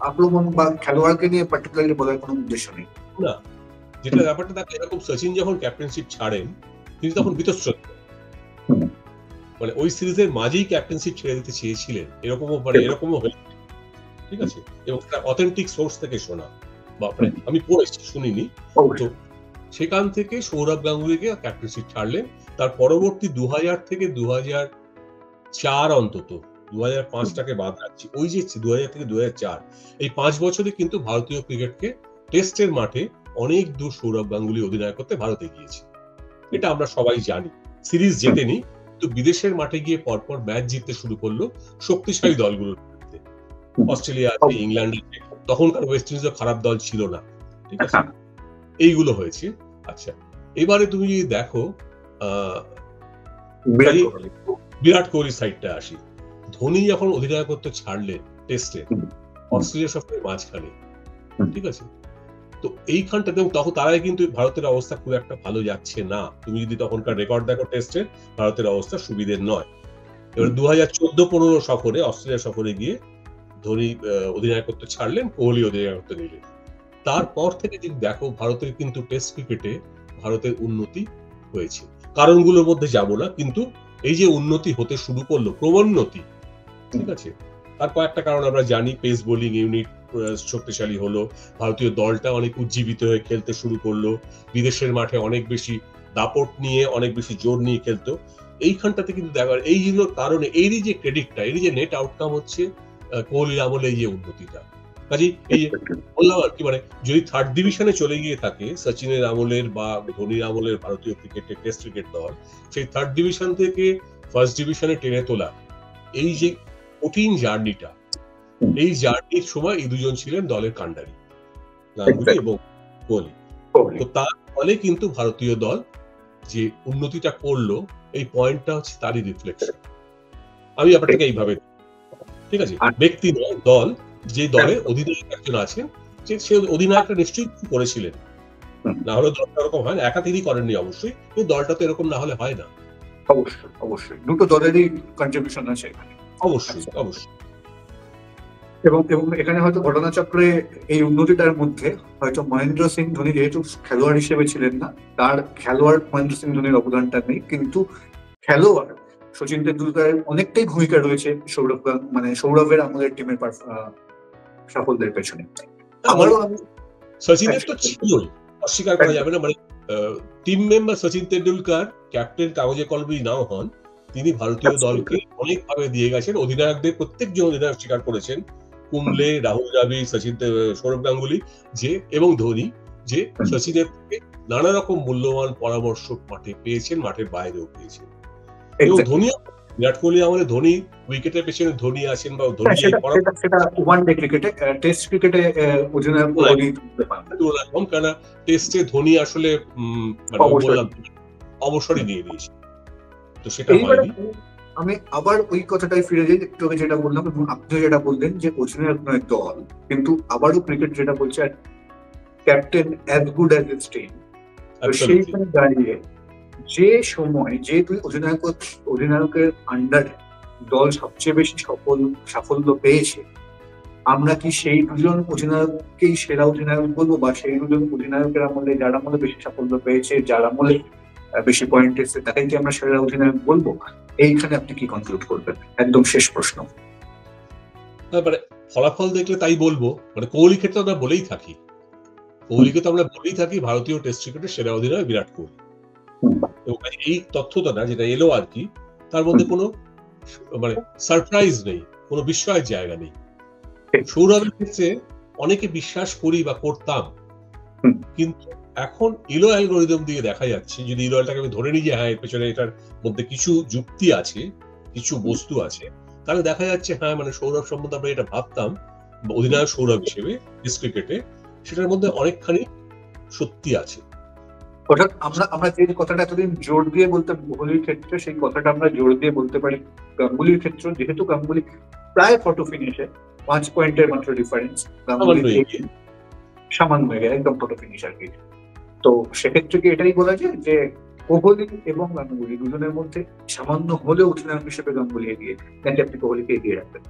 আক্রমণ বা খেলোয়াড়কে নিয়ে পার্টিকুলারলি বলার কোনো উদ্দেশ্য নেই। না, যেটা ব্যাপারটা দেখো, এরকম সচিন যখন ক্যাপ্টেনশিপ ছাড়েন তিনি তখন বীতশ্রদ্ধ, মানে ওই সিরিজের মাঝেই ক্যাপ্টেনশিপ ছেড়ে দিতে চেয়েছিলেন, এরকমও হয়েছে। ঠিক আছে, এবং একটা অথেন্টিক সোর্স থেকে শোনা, আমি পড়েছি, শুনিনি। তো সেখান থেকে সৌরভ গাঙ্গুলিকে ক্যাপ্টেনশিপ ছাড়লেন। তার পরবর্তী 2000 থেকে 2004 অন্তত, 2005টাকে বাদ রাখছি, ওই যে 2000 থেকে 2004 এই 5 বছরে কিন্তু ভারতীয় ক্রিকেটকে টেস্টের মাঠে অনেক দূর সৌরভ গাঙ্গুলি অধিনায়কত্বে ভারত এগিয়েছে। এটা আমরা সবাই জানি। সিরিজ জেতেনি, কিন্তু বিদেশের মাঠে গিয়ে পরপর ম্যাচ জিততে শুরু করলো শক্তিশালী দলগুলোর বিরুদ্ধে। অস্ট্রেলিয়া আছে, ইংল্যান্ড আছে, তখনকার ওয়েস্ট ইন্ডিজও খারাপ দল ছিল না। ঠিক আছে, এইগুলো হয়েছে। আচ্ছা, এবারে তুমি যদি দেখো বিরাট কোহলি বিরাট কোহলি সাইডটা আসি। ধোনি যখন অধিনায়কত্ব ছাড়লেন টেস্টে অস্ট্রেলিয়া সফরের মাঝখানে, ঠিক আছে, তো এইখানটাতে তখন তারাই কিন্তু ভারতের অবস্থা খুব একটা ভালো যাচ্ছে না। তুমি যদি তখনকার রেকর্ড দেখো টেস্টে, ভারতের অবস্থা সুবিধের নয়। এবার 2014-15 সফরে অস্ট্রেলিয়া সফরে গিয়ে ধোনি অধিনায়কত্ব ছাড়লেন, কোহলি অধিনায়কত্ব নিলেন। তারপর থেকে যদি দেখো ভারতের কিন্তু টেস্ট ক্রিকেটে ভারতের উন্নতি হয়েছে। কারণগুলোর মধ্যে যাব না, কিন্তু এই যে উন্নতি হতে শুরু করলো, ক্রমোন্নতি, ঠিক আছে, তার কয়েকটা কারণ আমরা জানি। পেস বোলিং ইউনিট শক্তিশালী হলো, ভারতীয় দলটা অনেক উজ্জীবিত হয়ে খেলতে শুরু করলো, বিদেশের মাঠে অনেক বেশি দাপট নিয়ে, অনেক বেশি জোর নিয়ে খেলতো। এইখানটাতে কিন্তু দেখার এইগুলোর কারণে এরই যে ক্রেডিটটা, এরই যে নেট আউটকাম হচ্ছে কোহলির আমলে এই যে উন্নতিটা। কাজেই এই বললাম আর কি, মানে যদি থার্ড ডিভিশনে চলে গিয়ে থাকে সচিনের আমলের বা ধোনির আমলের ভারতীয় ক্রিকেটের টেস্ট ক্রিকেট দল, সেই থার্ড ডিভিশন থেকে ফার্স্ট ডিভিশনে টেনে তোলা, এই যে কঠিন জার্নিটা, এই জার্নির সময় এই দুজন ছিলেন দলের কাণ্ডারি, গাঙ্গুলি এবং কোহলি। তো তার ফলে কিন্তু ভারতীয় দল যে উন্নতিটা করলো, এই পয়েন্টটা হচ্ছে তারই রিফ্লেকশন। আমি ব্যাপারটাকে এইভাবে, ঠিক আছে, ব্যক্তি নয়, দল, যে দলে অধিনায়ক একজন আছেন, সে অধিনায়কটা নিশ্চয়ই কিছু করেছিলেন, না হলে দলটা এরকম হয় না। একা তিনি করেননি অবশ্যই, কিন্তু দলটা তো এরকম না হলে হয় না। অবশ্যই অবশ্যই দুটো দলেরই কন্ট্রিবিউশন আছে এখানে, অবশ্যই অবশ্যই। এবং এখানে হয়তো ঘটনাচক্রে এই উন্নতিটার মধ্যে হয়তো মহেন্দ্র সিং ধোনি যেহেতু খেলোয়াড় হিসেবে ছিলেন না, তার খেলোয়াড় মহেন্দ্র সিং ধোনির অবদানটা নেই, কিন্তু খেলোয়াড় সচিন তেন্ডুলকারের অনেকটাই ভূমিকা রয়েছে সৌরভের আমলের টিমের সাফল্যের পেছনে। সচিনের তো ছিলই, অস্বীকার করা যাবে না। মানে team member Sachin Tendulkar captain কাগজে কলমে নাও হন, তিনি ভারতীয় দলকে অনেকভাবে দিয়ে গেছেন। অধিনায়কদের প্রত্যেকজন অধিনায়ক স্বীকার করেছেন, কুম্বলে, রাহুল দ্রাবিড়, সৌরভ গাঙ্গুলি যে এবং ধোনি, যে সচিনের থেকে নানা রকম মূল্যবান পরামর্শ মাঠে পেয়েছেন, মাঠের বাইরেও পেয়েছেন। এবং ধোনিও, বিরাট কোহলি আমাদের ধোনি উইকেটের পেছনে ধোনি আছেন, বা ধোনি ওয়ান ডে ক্রিকেটে, টেস্ট ক্রিকেটে অধিনায়ক কম, কেন টেস্টে ধোনি আসলে অবসরই নিয়ে নিয়েছে, তো সেটা হয়নি। আমি আবার ওই কথাটাই ফিরে যাই, একটু আগে যেটা বললাম এবং আপনি যেটা বললেন যে অধিনায়ক নয় দল, কিন্তু আবারও ক্রিকেট যেটা বলছে captain as good as it's team. সেইখানে দাঁড়িয়ে যে সময় যে দুই অধিনায়কের আন্ডারে দল সবচেয়ে বেশি সাফল্য পেয়েছে, আমরা কি সেই দুজন অধিনায়ককেই সেরা অধিনায়ক বলবো, বা সেই দুজন অধিনায়কের আমলে যার আমলে বেশি সাফল্য পেয়েছে, যার আমলে বেশি পয়েন্ট এসেছে, তাকে কি আমরা সেরা অধিনায়ক বলবো? এইখানে আপনি কি কনক্লুড করবেন? একদম শেষ প্রশ্ন। মানে ফলাফল দেখলে তাই বলবো। মানে কোহলি ক্ষেত্রে আমরা বলেই থাকি, কোহলিকে তো আমরা বলেই থাকি ভারতীয় টেস্ট ক্রিকেটের সেরা অধিনায়ক বিরাট কোহলি। এবং এই তথ্যটা না যেটা এলো আর কি, তার মধ্যে কোনো মানে সারপ্রাইজ নেই, কোনো বিস্ময়ের জায়গা নেই। সৌরভের ক্ষেত্রে অনেকে বিশ্বাস করি বা করতাম, কিন্তু এখন ইলো অ্যালগরিদম দিয়ে দেখা যাচ্ছে, যদি ইলোটাকে আমি ধরে নিই যে হ্যাঁ এর পেছনে এটার মধ্যে কিছু যুক্তি আছে, কিছু বস্তু আছে, তাহলে দেখা যাচ্ছে হ্যাঁ মানে সৌরভ সম্বন্ধে আমরা এটা ভাবতাম অধিনায়ক সৌরভ হিসেবে টেস্ট ক্রিকেটে, সেটার মধ্যে অনেকখানি সত্যি আছে। অর্থাৎ আমরা যে কথাটা এতদিন জোর দিয়ে বলতাম কোহলির ক্ষেত্রে, সেই কথাটা আমরা জোর দিয়ে বলতে পারি গাঙ্গুলির ক্ষেত্রে, যেহেতু গাঙ্গুলি প্রায় ফটো ফিনিশে 5 পয়েন্টের মাত্র ডিফারেন্স, সামান্য একদম ফটো ফিনিশ আর কি। তো সেক্ষেত্রে কি এটাই বলা যায় যে কোহলি এবং গাঙ্গুলি দুজনের মধ্যে সামান্য হলেও অধিনায়ক হিসেবে গাঙ্গুলি এগিয়ে, নাকি আপনি কোহলিকে এগিয়ে রাখবেন?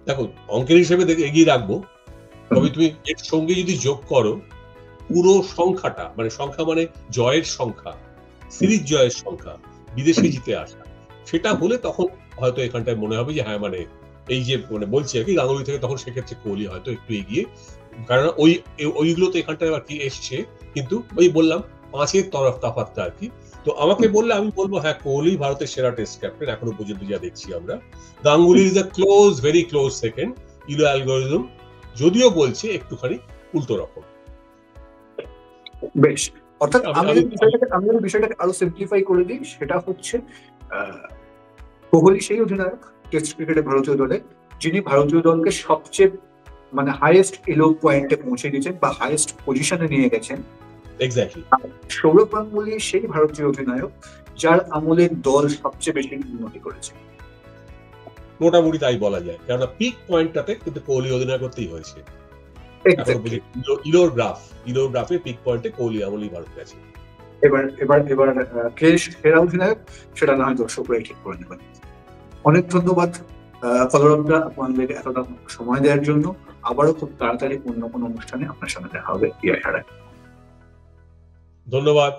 দেখো অঙ্কের হিসেবে এগিয়ে রাখবো, তবে তুমি এর সঙ্গে যদি যোগ করো পুরো সংখ্যাটা, মানে সংখ্যা মানে জয়ের সংখ্যা, সিরিজ জয়ের সংখ্যা, বিদেশে জিতে আসা, সেটা হলে তখন হয়তো এখানটায় মনে হবে যে হ্যাঁ মানে এই যে মানে বলছি আর কি গাঙ্গুলি থেকে, তখন সেক্ষেত্রে কোহলি হয়তো একটু এগিয়ে। কারণ ওইগুলো তো এখানটায় আর কি এসছে, কিন্তু ওই বললাম 5-এর তরফ তাফাতটা আর কি। তো আমাকে বললে আমি বলবো হ্যাঁ কোহলি ভারতের সেরা টেস্ট ক্যাপ্টেন এখনো পর্যন্ত যা দেখছি আমরা। Ganguly is a close, very close second. Elo algorithm যদিও বলছে একটুখানি উল্টো রকম। বেশ, অর্থাৎ আমি বিষয়টাকে আরো সিম্পলিফাই করে দিই, সেটা হচ্ছে কোহলি সেই অধিনায়ক টেস্ট ক্রিকেটে ভারতীয় দলে যিনি ভারতীয় দলকে সবচেয়ে মানে হাইয়েস্ট এলো পয়েন্টে পৌঁছে দিয়েছেন বা হাইয়েস্ট পজিশনে নিয়ে গেছেন, এক্স্যাক্টলি। সৌরভ গাঙ্গুলি সেই ভারতীয় অধিনায়ক যার আমলে দল সবচেয়ে বেশি উন্নতি করেছে। মোটামুটি তাই বলা যায়, কেননা পিক পয়েন্টটাতে কিন্তু কোহলি অধিনায়কত্বই হয়েছে। ইলোর গ্রাফে পিক পয়েন্টে কোহলি আমলেই ভারত গেছে। এবার কে সেরা অধিনায়ক সেটা না হয় দর্শকরাই ঠিক করে নেবেন। অনেক ধন্যবাদ ফলোয়াররা আপনাদের এতটা সময় দেওয়ার জন্য। আবারও খুব তাড়াতাড়ি অন্য কোনো অনুষ্ঠানে আপনার সামনে দেখা হবে। ধন্যবাদ।